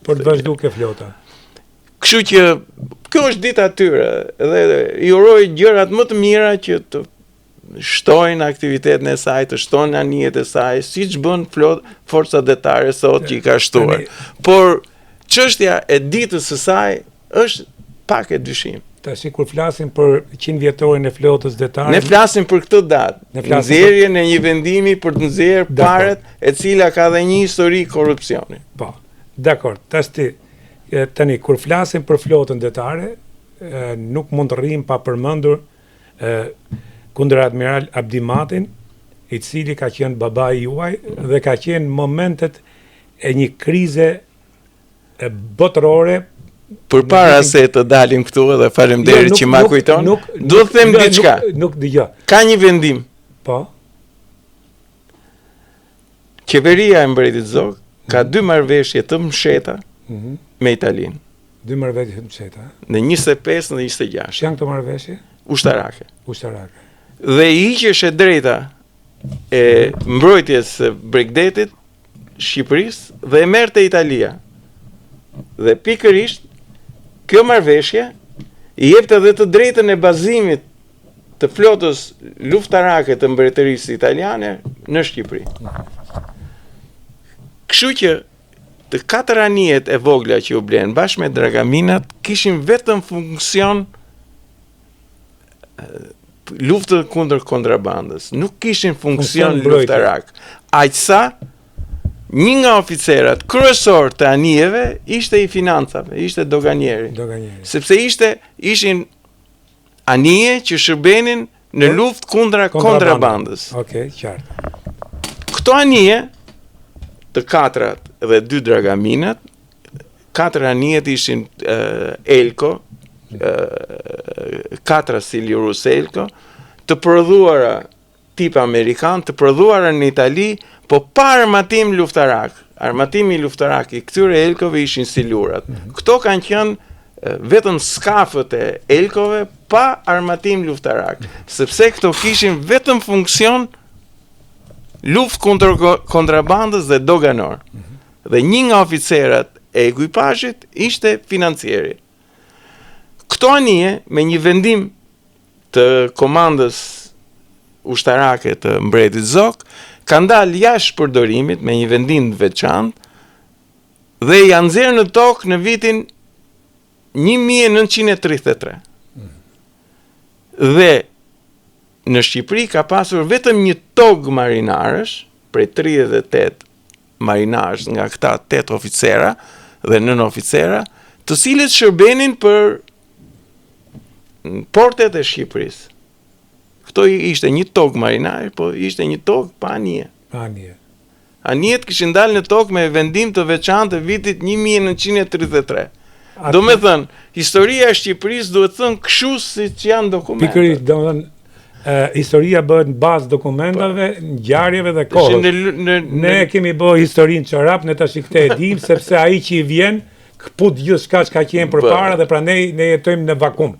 Për të vazhdu ke flota. Kështu që kjo është dita atyre dhe i uroj gjërat më të mira që të shtojnë aktivitetin e saj, të shtojnë anijet e saj, siç bën forca detare sot që i ka shtuar. Por çështja e ditës së saj është pak e dyshim. Tash kur flasim për 100 vjetorin e flotës detare. Ne flasim për këtë datë, nxjerrjen e një vendimi për të nxjerrë paret e cila ka dhe një histori korrupsioni. Po. Dakor. Tani kur flasim për flotën detare, nuk mund të rrim pa përmendur kundër admiral Abdimatin, i cili ka qenë babai juaj dhe ka qenë momentet e një krize botërore. Përpara se të dalim këtu edhe faleminderit që ma kujton, do të them diçka. Nuk dëgjoj. Ka një vendim. Po. Qeveria e Mbretit Zog ka 2 marrëveshje të msheta me Italinë. 2 marrëveshje të msheta. Në 25 dhe 26. Janë këto marrëveshje? Ushtarake. Ushtarake. Dhe i hiqesh e drejta e mbrojtjes së Bregdetit Shqipërisë dhe e merrte Italia. Dhe pikërisht kjo marrëveshje i jepte edhe të drejtën e bazimit të flotës luftarake të mbretërisë italiane në Shqipëri. Kështu që të 4 anijet e vogla që u blenë bashkë me dragaminat kishin vetëm funksion luftë kundër kontrabandës, nuk kishin funksion luftarak. Aqsa një nga oficerat kryesor të anijeve ishte i financave, ishte doganieri. Sepse ishin anije që shërbenin në luftë kundra kontrabandës. Okej, qartë. Këto anije, të 4 dhe 2 dragaminat, 4 anijet ishin Elko, 4 Siliurus Elko, të prodhuara tip amerikan, të prodhuara në Itali, po pa armatim luftarak. Armatimi luftarak i këtyre Elkove ishin silurat. Këto kanë qenë vetëm skafët e Elkove pa armatim luftarak, sepse këto kishin vetëm funksion luftë kundër kontrabandës dhe doganor. Dhe një nga oficerat e ekuipazhit ishte financieri. Këto anije me një vendim të komandës ushtarake të Mbretit Zog kanë dalë jashtë përdorimit me një vendim të veçantë dhe janë nxjerrë në tokë në vitin 1933. Dhe në Shqipëri ka pasur vetëm një togë marinarësh, prej 38 marinarësh nga këta 8 oficera dhe 9 oficera, të cilët shërbenin për portet e Shqipërisë. Këto ishte një togë marinare, po ishte një togë pa anije. Anijet kishin dalë në tokë me vendim të veçantë të vitit 1933. Do me thënë, historia e Shqipërisë duhet thënë kështu siç janë dokumentat. Pikërisht, do me thënë, historia bëhet në bazë dokumentave, ngjarjeve dhe kohës. Ne kemi bërë historinë çorap, ne tash këtë e dim, sepse ai që i vjen, kput gjithçka që ka qenë përpara dhe prandaj ne jetojmë në vakum.